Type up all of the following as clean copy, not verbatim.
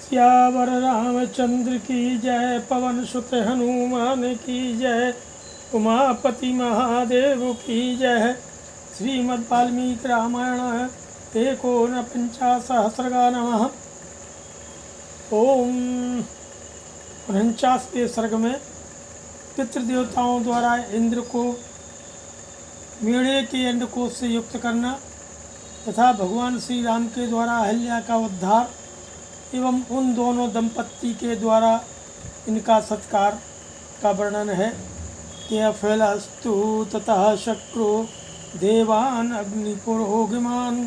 सियावर रामचंद्र की जय, पवन सुत हनुमान की जय, उमापति महादेव की जय। श्रीमद् वाल्मीकि रामायण एकोनपञ्चाशत्सर्गा नमः। ओम 49वें सर्ग में पितृदेवताओं द्वारा इंद्र को मेढ़े के अंडकोश से युक्त करना तथा भगवान श्री राम के द्वारा अहल्या का उद्धार एवं उन दोनों दंपत्ति के द्वारा इनका सत्कार का वर्णन है कि अफलस्तु ततः शक्रो देवान अग्निपुरोहिमान्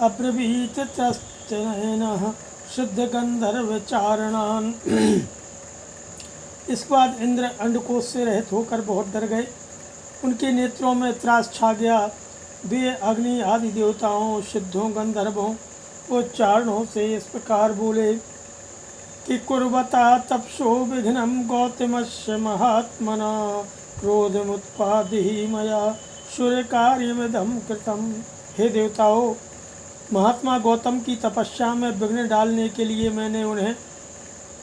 अब्रवीत त्रस्तनयनः शुद्ध गंधर्व चारणान। इसके बाद इंद्र अंडकोश से रहित होकर बहुत डर गए। उनके नेत्रों में त्रास छा गया। वे अग्नि आदि देवताओं, सिद्धों, गंधर्वों और चारणों से इस प्रकार बोले कि कुर्वता तपसो विघ्नं गौतमस्य महात्मना क्रोधमुत्पादिहि मया सूर्यकार्यमिदं कृतम्। हे देवताओं, महात्मा गौतम की तपस्या में विघ्न डालने के लिए मैंने उन्हें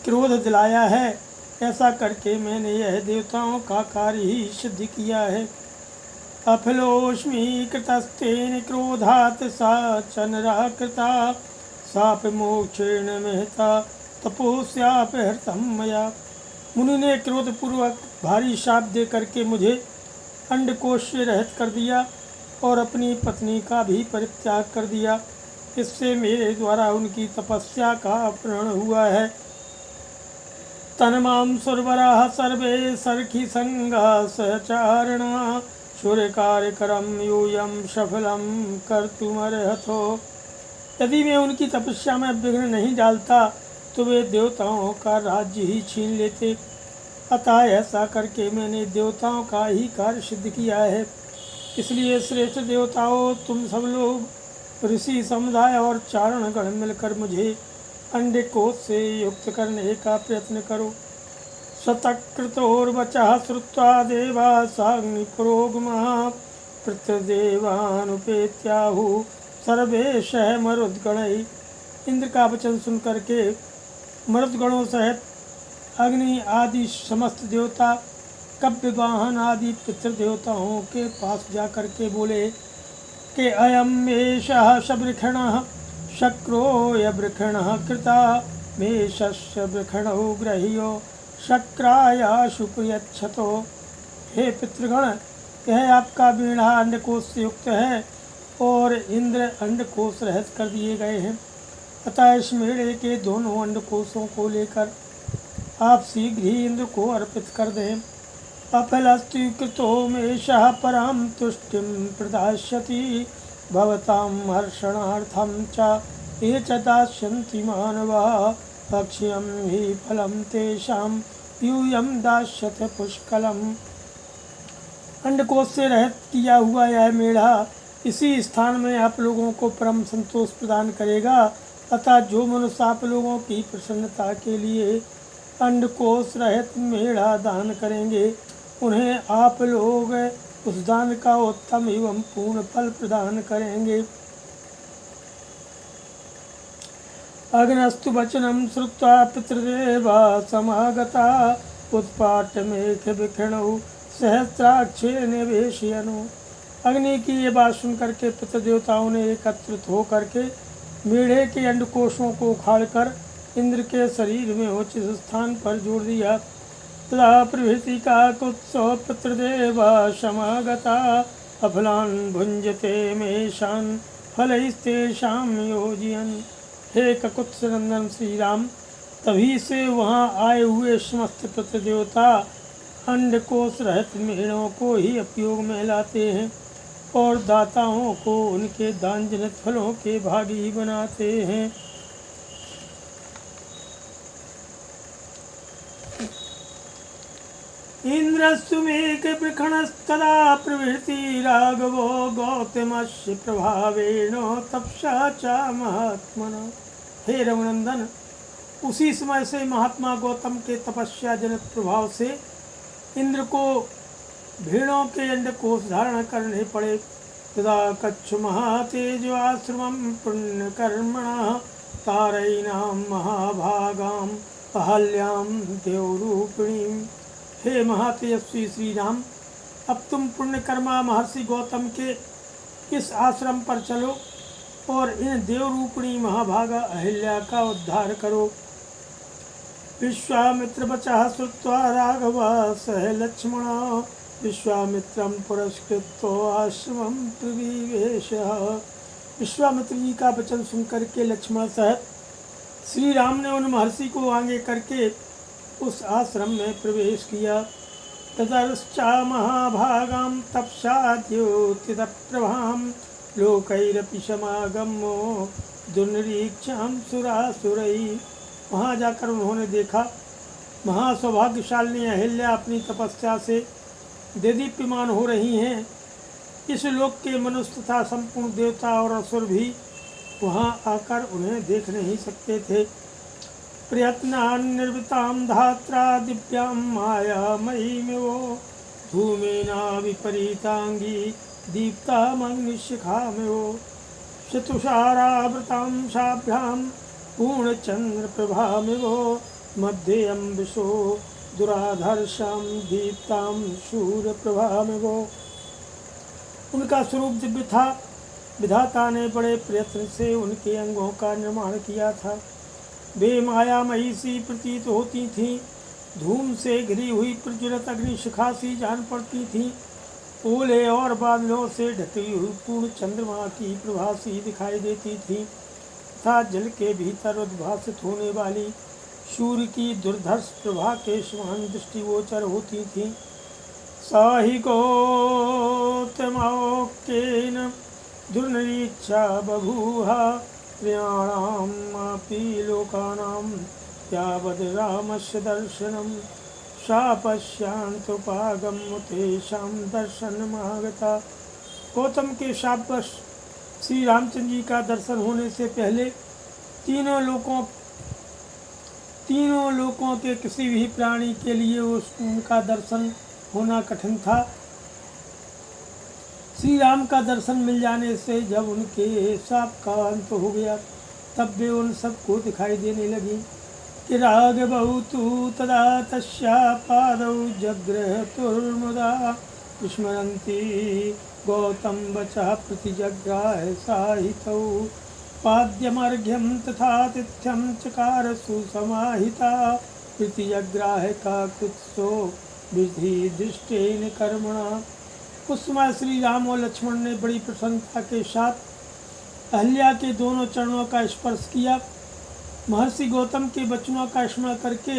क्रोध दिलाया है। ऐसा करके मैंने यह देवताओं का कार्य ही सिद्ध किया है। अफलोष्मी कृतस्तेन क्रोधात् सा चनरा कृता साप मोक्षेण महता तपोस्यापहृतं मया। मुनि ने क्रोधपूर्वक भारी शाप दे करके मुझे अंडकोश से रहित कर दिया और अपनी पत्नी का भी परित्याग कर दिया। इससे मेरे द्वारा उनकी तपस्या का अपहरण हुआ है। तन्मां सुरवराः सर्वे सरखी संगा सहचारणा सूर्यकार्यकरं यूयं सफलं कर्तुमर्हतो। यदि मैं उनकी तपस्या में विघ्न नहीं डालता तो वे देवताओं का राज्य ही छीन लेते। अतः ऐसा करके मैंने देवताओं का ही कार्य सिद्ध किया है। इसलिए श्रेष्ठ देवताओं, तुम सब लोग ऋषि समुदाय और चारणगण मिलकर मुझे अंडकोश से युक्त करने का प्रयत्न करो। शतक्रतोर्वचः श्रुत्वा देवासाग्निपुरोगमः पितृदेवानुपेत्याहुः सर्वेशः मरुद्गणैः। इंद्र का वचन सुन करके मरुद्गणों सहित अग्नि आदि समस्त देवता कव्यवाहन आदि पितृदेवताओं के पास जा कर के बोले कि अयम एषः शबृखणः शक्रो यबृखणः कृता मेषस्य वृखणो ग्रह्यो शक्राया शुक्रियच्छतो। हे पितृगण, यह आपका बीढ़ा अंडकोश से युक्त है और इंद्र अंडकोश रहित कर दिए गए हैं। अतः इस मेढ़े के दोनों अंडकोशों को लेकर आप शीघ्र ही इंद्र को अर्पित कर दें। अफलस्तु कृतो मेषः परां तुष्टिं प्रदास्यति भवतां हर्षणार्थं च ये च दास्यन्ति मानवाः भक्ष्यं हि फलं तेषां यूयं दास्यते पुष्कलम्। अंडकोश से रहित किया हुआ यह मेढ़ा इसी स्थान में आप लोगों को परम संतोष प्रदान करेगा। अतः जो मनुष्य आप लोगों की प्रसन्नता के लिए अंडकोश रहित मेढ़ा दान करेंगे, उन्हें आप लोग उस दान का उत्तम एवं पूर्ण फल प्रदान करेंगे। अग्नस्तु वचनं श्रुत्वा पितृदेवा समागता उत्पाटमेघ विखिणौ सहस्राक्षे निवेशयनो। अग्नि की ये बात सुन करके पितृदेवताओं ने एकत्रित हो करके मेढ़े के अंडकोशों को उखाड़कर इंद्र के शरीर में उचित स्थान पर जोड़ दिया। तदा प्रभृति का कुत्सो पितृदेवा समागता अफलान् भुंजते मेषान् फलैस्तेषां योजयन्। हे ककुत्स नंदन श्री राम, तभी से वहाँ आए हुए समस्त पितृदेवता अंडकोश रहित मेढ़ों को ही उपयोग में लाते हैं और दाताओं को उनके दान जनित फलों के भागी बनाते हैं। इंद्रस्तु मेघवृषणस्तदा प्रभृति राघवो गौतमस्य प्रभावेण तपसा च महात्मना। हे रघुनंदन, उसी समय से महात्मा गौतम के तपस्या जनित प्रभाव से इंद्र को भेड़ों के अंडकोश धारण करने पड़े। तदा कच्छ महातेजो आश्रमं पुण्यकर्मणः तारयिणां महाभागां अहल्यां देवरूपिणीं। हे महातेजस्वी श्री राम, अब तुम पुण्यकर्मा महर्षि गौतम के इस आश्रम पर चलो और इन देवरूपिणी महाभागा अहिल्या का उद्धार करो। विश्वामित्र वचः श्रुत्वा राघव सह लक्ष्मण विश्वामित्रं पुरस्कृत्य आश्रमं प्रविवेश। विश्वामित्र जी का वचन सुनकर के लक्ष्मण सहित श्री राम ने उन महर्षि को आगे करके उस आश्रम में प्रवेश किया। तदर्चा महाभागां तपसा द्योतितप्रभां लोकैरपि समागमो दुर्निरीक्षां सुरासुरैः। वहाँ जाकर उन्होंने देखा महासौभाग्यशालिनी अहिल्या अपनी तपस्या से देदीप्यमान हो रही हैं। इस लोक के मनुष्य तथा संपूर्ण देवता और असुर भी वहाँ आकर उन्हें देख नहीं सकते थे। प्रयत्नान् निर्वृतां धात्रा दिव्यां मायामयीमिवो धूमेना विपरीतांगी दीप्तामग्निशिखामिवो चतुषारावृतां शाभ्यां पूर्णचन्द्रप्रभामिवो मध्ये अम्बिशो दुराधर्षां दीप्तां शूरप्रभामिवो। उनका स्वरूप दिव्य था। विधाता ने बड़े प्रयत्न से उनके अंगों का निर्माण किया था। वे मायामयी सी प्रतीत होती थीं। धूम से घिरी हुई प्रज्वलित अग्निशिखा सी जान पड़ती थीं। ओले और बादलों से ढकी हुई पूर्ण चंद्रमा की प्रभा सी दिखाई देती थी तथा जल के भीतर उद्भासित होने वाली सूर्य की दुर्धर्ष प्रभा के समान दृष्टिगोचर होती थीं। साहि गौतमौक्येन दुर्निरीक्षा बभूव त्रयाणामपि लोकानां यावद् रामस्य दर्शनं सा पश्यान्तुपागम्य तेषां दर्शनमागता। गौतम के शापवश श्री रामचंद्र जी का दर्शन होने से पहले तीनों लोकों के किसी भी प्राणी के लिए उनका दर्शन होना कठिन था। श्री राम का दर्शन मिल जाने से जब उनके शाप का अंत हो गया तब वे उन सबको दिखाई देने लगी कि राग बहुतु तदा तस्या पादौ जग्रहतुर्मुदा स्मरन्ती गौतम वचः प्रतिजग्राह साहितौ पाद्यमर्घ्यं तथातिथ्यं चकार सुसमाहिता प्रतिजग्राह काकृत्सो विधि दृष्टेन कर्मणा। उस समय श्री राम और लक्ष्मण ने बड़ी प्रसन्नता के साथ अहिल्या के दोनों चरणों का स्पर्श किया। महर्षि गौतम के वचनों का स्मरण करके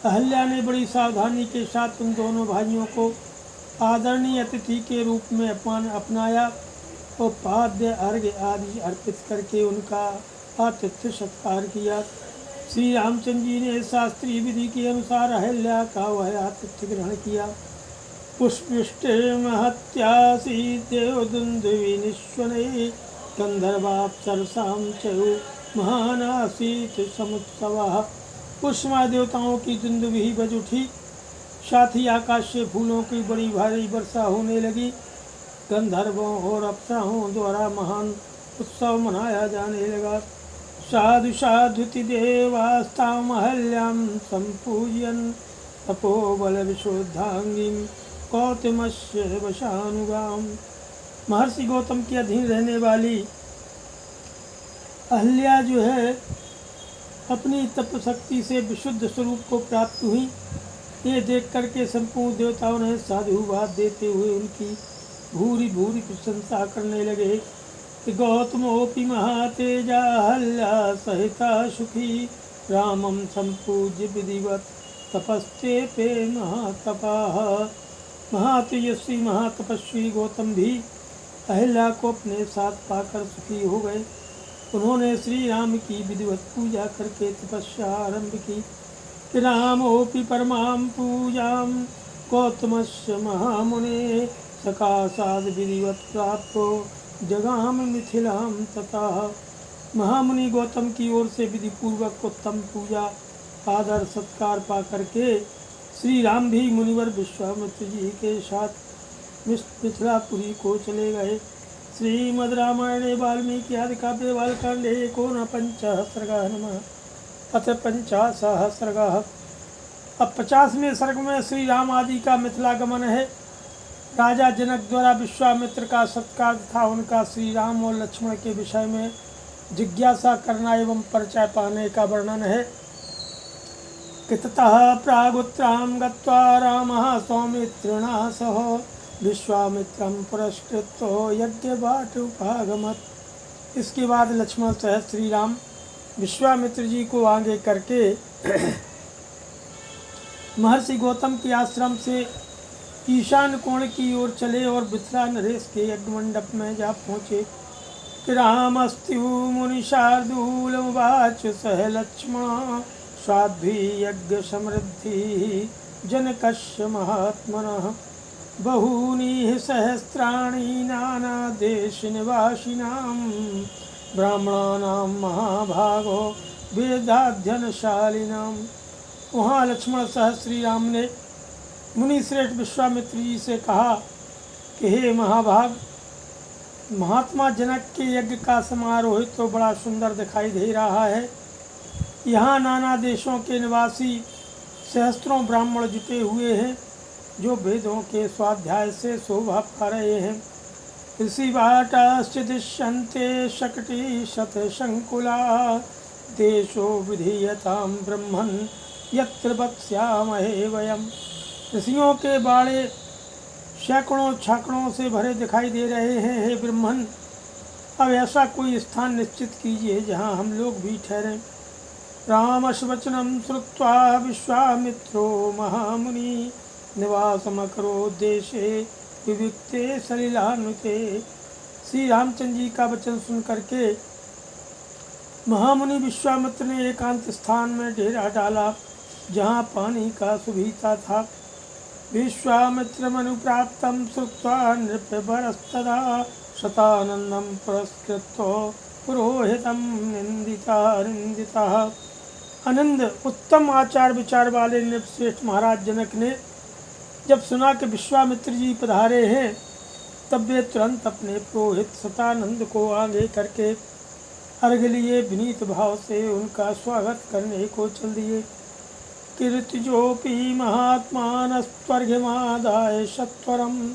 अहिल्या ने बड़ी सावधानी के साथ उन दोनों भाइयों को आदरणीय अतिथि के रूप में अपनाया और पाद्य अर्घ्य आदि अर्पित करके उनका आतिथ्य सत्कार किया। श्री रामचंद्र जी ने शास्त्रीय विधि के अनुसार अहिल्या का वह आतिथ्य ग्रहण किया। पुष्पिष्टे महत्यासी देवदुन्दुभिनिश्वने गंधर्वाप्सरसां च महानासीत समुत्सवः। उस समय देवताओं की दुन्दुभि बज उठी, साथ ही आकाश से फूलों की बड़ी भारी वर्षा होने लगी। गंधर्वों और अप्सराओं द्वारा महान उत्सव मनाया जाने लगा। साधु साधुति देवास्तां अहल्यां संपूजयन् तपोबल विशुद्धांगीं गौतमस्य वशानुगाम। महर्षि गौतम के अधीन रहने वाली अहिल्या जो है अपनी तप शक्ति से विशुद्ध स्वरूप को प्राप्त हुई। ये देख करके संपूर्ण देवताओं ने साधुवाद देते हुए उनकी भूरी भूरी प्रशंसा करने लगे कि गौतमोऽपि महातेजा अहल्या सहिता सुखी रामं संपूज्य विधिवत तपस्ते पे महातपाः। महातेजस्वी महातपस्वी गौतम भी अहिल्या को अपने साथ पाकर सुखी हो गए। उन्होंने श्री राम की विधिवत पूजा करके तपस्या आरंभ की। रामोऽपि परमां पूजां गौतमस्य महामुने सकाशाद विधिवत प्राप्तो जगाम मिथिलां ततः। महामुनि गौतम की ओर से विधि पूर्वक उत्तम पूजा आदर सत्कार पा करके श्री राम भी मुनिवर विश्वामित्र जी के साथ मिथिलापुरी को चले गए। श्रीमद् रामायणे वाल्मीकि आदि काव्ये बालकांडे एकोनपञ्चः सर्गः नमः अथ 50 सर्गः। अब 50वें सर्ग में श्री राम आदि का मिथिलागमन है। राजा जनक द्वारा विश्वामित्र का सत्कार तथा उनका श्री राम और लक्ष्मण के विषय में जिज्ञासा करना एवं परिचय पाने का वर्णन है। ततः प्रागुत्रां गत्वा रामः सौमित्रिणा सह विश्वामित्रं पुरस्कृतो यज्ञवाटुपागमत्। इसके बाद लक्ष्मण सहित श्री राम विश्वामित्र जी को आगे करके महर्षि गौतम के आश्रम से ईशान कोण की ओर चले और मिथिला नरेश के यज्ञ मंडप में जा पहुँचे कि रामस्तु मुनिशार्दूलमुवाच सह लक्ष्मण स्वाध्वी यज्ञ समृद्धि जनकस्य महात्मनः बहूनि सहस्राणि नानादेशनिवासिनां ब्राह्मणानां महाभागो वेदाध्ययनशालिनां। वहाँ लक्ष्मण सह श्री राम ने मुनि श्रेष्ठ विश्वामित्र जी से कहा कि हे महाभाग, महात्मा जनक के यज्ञ का समारोह तो बड़ा सुंदर दिखाई दे रहा है। यहाँ नाना देशों के निवासी सहस्त्रों ब्राह्मण जुटे हुए हैं जो वेदों के स्वाध्याय से शोभा पा रहे हैं। ऋषि वाटाश्च दृश्यन्ते शकटी शतशंकुला देशो विधीयतां ब्रह्मन् यत्र वक्ष्यामहे वयम्। ऋषियों के बाड़े सैकड़ों छाकड़ों से भरे दिखाई दे रहे हैं। हे ब्रह्मन, अब ऐसा कोई स्थान निश्चित कीजिए जहाँ हम लोग भी ठहरें। रामश्वचनं श्रुत्वा विश्वामित्रो महामुनि निवासमकरोत् देशे विविक्ते सलिलान्विते। श्री रामचंद्र जी का वचन सुन करके महामुनि विश्वामित्र ने एकांत स्थान में डेरा डाला जहाँ पानी का सुविधा था। विश्वामित्रमनुप्राप्तं श्रुत्वा नृपवरस्तदा शतानन्दं पुरस्कृतो पुरोहितं निन्दितः। आनंद उत्तम आचार विचार वाले नृपश्रेष्ठ महाराज जनक ने जब सुना कि विश्वामित्र जी पधारे हैं, तब वे तुरंत अपने पुरोहित शतानंद को आगे करके अर्घ लिए विनीत भाव से उनका स्वागत करने को चल दिए। कीर्तिजोपि महात्मानस्त्वर्घ्यमादाय सत्वरं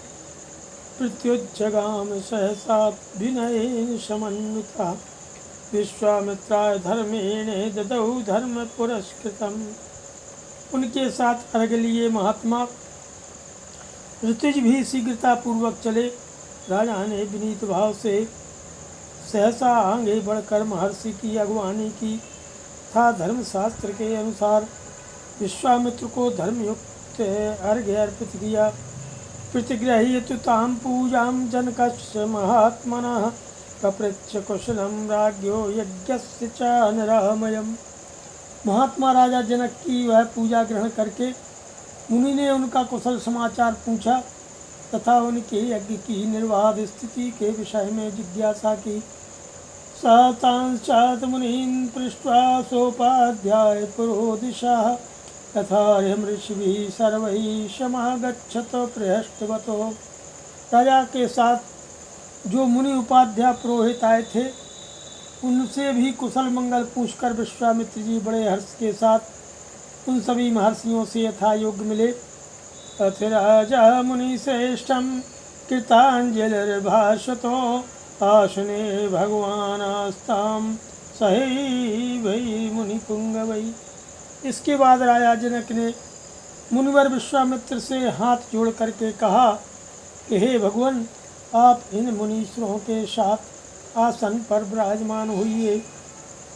प्रत्युज्जगाम सहसा विनयेन समन्वितः। विश्वामित्राय धर्मेण ददौ धर्म पुरस्कृतम्। उनके साथ अर्घ लिए महात्मा ऋतुज भी शीघ्रतापूर्वक चले। राजा ने विनीत भाव से सहसा आगे बढ़कर महर्षि की अगुवानी की तथा धर्मशास्त्र के अनुसार विश्वामित्र को धर्मयुक्त अर्घ्य अर्पित किया। प्रतिगृह्यतु तां पूजां जनकस्य महात्मनः कपृच्छ कुशलं राज्ञो यज्ञस्य च निरामयम्। महात्मा राजा जनक की वह पूजा ग्रहण करके मुनि ने उनका कुशल समाचार पूछा तथा उनके यज्ञ की निर्बाध स्थिति के विषय में जिज्ञासा की। सतांश्चात मुनीन् पृष्ट्वा सोपाध्याय पुरोदिशः तथार्यं ऋषिभिः सर्वैः समागच्छतो पृष्ठवतो। राजा के साथ जो मुनि उपाध्याय पुरोहित आए थे, उनसे भी कुशल मंगल पूछकर विश्वामित्र जी बड़े हर्ष के साथ उन सभी महर्षियों से यथा योग्य मिले। अथ राजा मुनिश्रेष्ठं कृताञ्जलिर्भाषतो आसने भगवानास्तां सहैवै मुनिपुंगवै। इसके बाद राजा जनक ने मुनिवर विश्वामित्र से हाथ जोड़ करके कहा कि हे भगवान, आप इन मुनीश्वरों के साथ आसन पर विराजमान हुइए।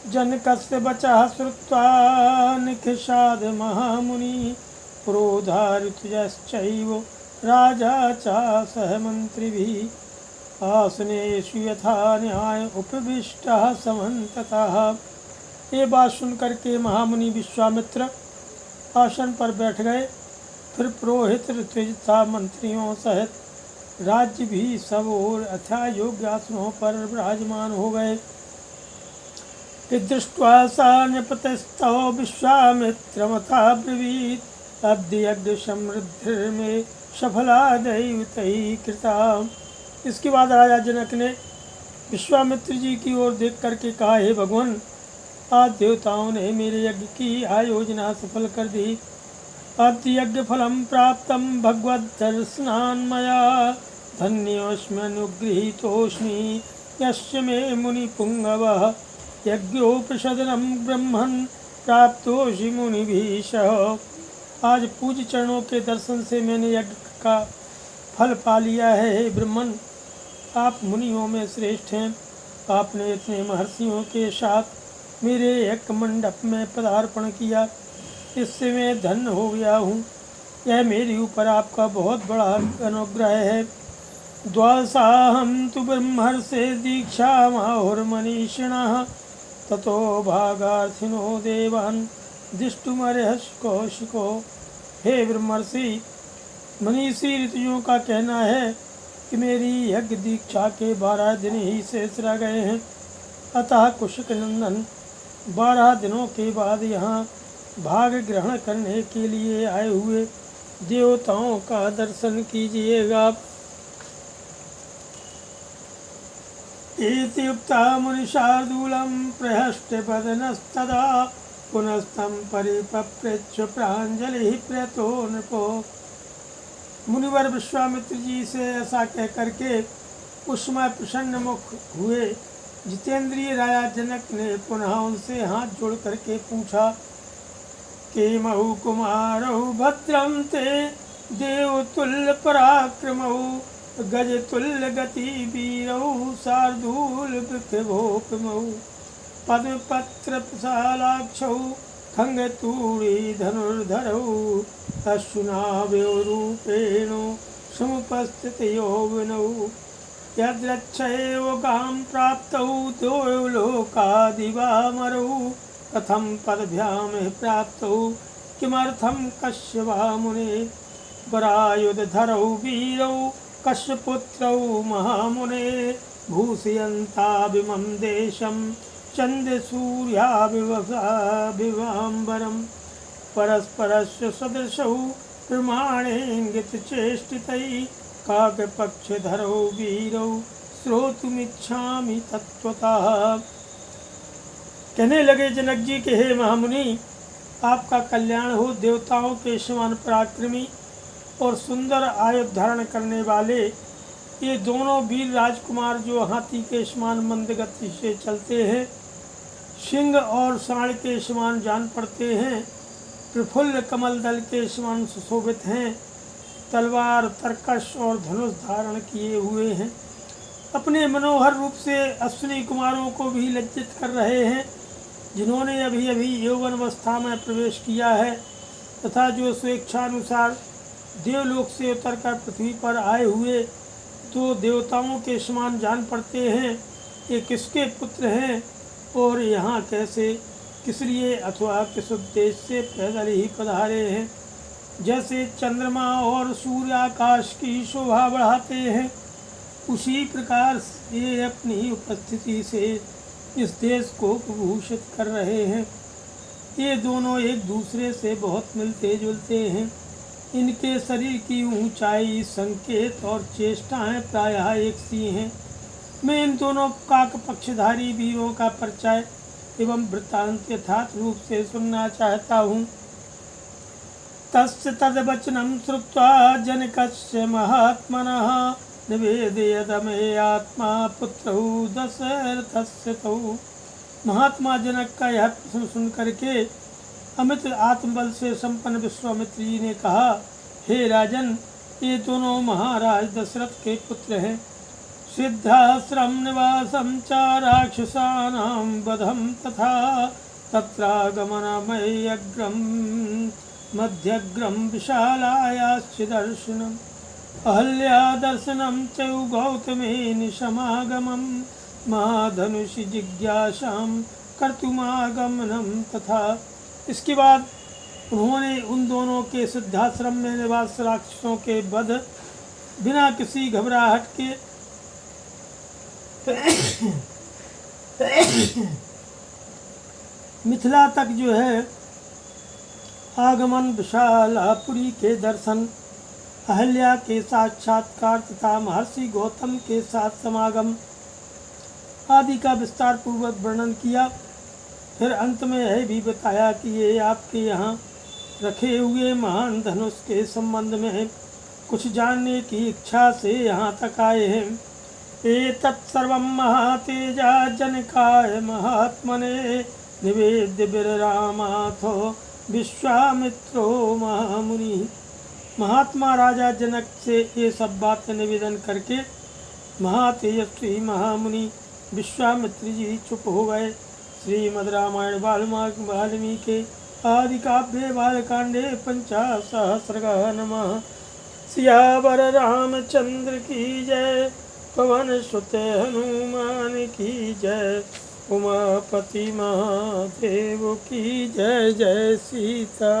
जनकस्य वचः श्रुत्वा निखिषाद महामुनि पुरोधारितश्चैव राजा च सह मंत्रिभिः आसनेषु यथा न्याय उपविष्टः समन्ततः। ये बात सुन करके महामुनि विश्वामित्र आसन पर बैठ गए। फिर पुरोहित ऋत्विज तथा मंत्रियों सहित राज्य भी सब और अथवा योग्य आसनों पर विराजमान हो गए। दृष्ट्वा सा नृपतिस्थो विश्वामित्रमथा ब्रवीत् अद्य यज्ञ समृद्धिर्मे सफला दैवतैः कृता। इसके बाद राजा जनक ने विश्वामित्र जी की ओर देख करके कहा, हे भगवान, आज देवताओं ने मेरे यज्ञ की आयोजना सफल कर दी। अद्य यज्ञ फलम प्राप्तम भगवद दर्शनान् मया, धन्योस्मि अनुगृहीतोस्मि यस्य मे मुनि पुंगवः, यज्ञोपसदनं ब्रह्मन् प्राप्तोऽसि मुनिभिः। आज पूज्य चरणों के दर्शन से मैंने यज्ञ का फल पा लिया है। हे ब्रह्मन, आप मुनियों में श्रेष्ठ हैं। आपने इतने महर्षियों के साथ मेरे यज्ञ मंडप में पदार्पण किया, इससे मैं धन्य हो गया हूँ। यह मेरे ऊपर आपका बहुत बड़ा अनुग्रह है। द्वादशाहं तु ब्रह्मर्षे दीक्षामाहुर्मनीषिणः, ततो भागार्थिनो देवान् दिष्टुमर्हसि कौशिको। हे ब्रह्मर्षि, मनीषी ऋतुओं का कहना है कि मेरी यज्ञ दीक्षा के 12 दिन ही शेष रह गए हैं। अतः कुशिक नंदन 12 दिनों के बाद यहाँ भाग ग्रहण करने के लिए आए हुए देवताओं का दर्शन कीजिएगा। इति उक्ता मुनिशार्दूलं प्रहष्टपदनस्तदा, पुनस्तं परिपप्रेक्ष्य प्राञ्जलिः प्रयतो नृपो। मुनिवर विश्वामित्र जी से ऐसा कह करके उस समय प्रसन्न मुख हुए जितेंद्रिय राजा जनक ने पुनः उनसे हाथ जोड़ करके पूछा कि महु कुमारौ भद्रं ते देवतुल्य पराक्रमौ, गजतुल्य गति वीरौ शार्दूल विभोपमौ, पद्मपत्र प्रसालाक्षौ खंगतूड़ी धनुर्धरौ, अश्विनावयोरूपेण समुपस्थित यौवनौ, यद्रक्षैव गां प्राप्तौ द्वौ लोकादिवामरौ, कथं पदभ्यां प्राप्तौ किमर्थं कस्य वा मुने, वरायुधरौ वीरौ कस्य पुत्रौ महामुने, भूषयन्ताभिमं देशं चन्द्रसूर्याभिवाम्बरं, परस्परस्य सदृशौ प्रमाणेङ्गितचेष्टितैः, काकपक्षधरौ वीरौ श्रोतुमिच्छामि तत्त्वतः। कहने लगे जनक जी के, हे महामुनि, आपका कल्याण हो। देवताओं के समान पराक्रमी और सुंदर आयुध धारण करने वाले ये दोनों वीर राजकुमार जो हाथी के समान मंद गति से चलते हैं, सिंह और सांड के समान जान पड़ते हैं, प्रफुल्ल कमल दल के समान सुशोभित हैं, तलवार तरकश और धनुष धारण किए हुए हैं, अपने मनोहर रूप से अश्विनी कुमारों को भी लज्जित कर रहे हैं, जिन्होंने अभी अभी यौवन अवस्था में प्रवेश किया है तथा जो स्वेच्छानुसार देवलोक से उतरकर पृथ्वी पर आए हुए तो देवताओं के समान जान पड़ते हैं। ये किसके पुत्र हैं और यहाँ कैसे, किस लिए अथवा किस उद्देश्य से पैदल ही पधारे हैं। जैसे चंद्रमा और सूर्य आकाश की शोभा बढ़ाते हैं, उसी प्रकार ये अपनी उपस्थिति से इस देश को प्रभूषित कर रहे हैं। ये दोनों एक दूसरे से बहुत मिलते जुलते हैं। इनके शरीर की ऊंचाई, संकेत और चेष्टाएं प्रायः एक सी हैं। मैं इन दोनों काक पक्षधारी वीरों का परिचय एवं वृत्तांत यथार्थ रूप से सुनना चाहता हूँ। तस्य तद्वचनं श्रुत्वा जनकस्य महात्मनः, निवेदयत मे आत्मा पुत्रौ दशरथस्य तौ। महात्मा जनक का यह प्रश्न सुन करके अमित आत्मबल से संपन्न विश्वामित्र जी ने कहा, हे राजन, ये दोनों महाराज दशरथ के पुत्र हैं। सिद्धाश्रम निवासम च राक्षसानां वधम तथा तत्रागमनमयग्रम मध्यग्रम विशालायाश्च दर्शनम्, अहल्या दर्शनं च गौतमेन समागमं, महाधनुषि जिज्ञासां कर्तुमागमनं तथा। इसके बाद उन्होंने उन दोनों के सिद्धाश्रम में निवास राक्षसों के वध बिना किसी घबराहट के मिथिला तक जो है आगमन, विशालापुरी के दर्शन अहल्या के साक्षात्कार तथा महर्षि गौतम के साथ समागम आदि का विस्तार पूर्वक वर्णन किया। फिर अंत में यह भी बताया कि ये आपके यहाँ रखे हुए महान धनुष के संबंध में कुछ जानने की इच्छा से यहाँ तक आए हैं। एतत्सर्वं महातेजा जनकाय महात्मने निवेद्य विररामाथो विश्वामित्रो महामुनि। महात्मा राजा जनक से ये सब बातें निवेदन करके महातेजस्वी महामुनि विश्वामित्र जी चुप हो गए। श्रीमद् रामायण वाल्मीकि आदि काव्ये बालकांडे 50 नमः। सियावर रामचंद्र की जय, पवन सुत हनुमान की जय, उमापति महादेव की जय। जय सीता।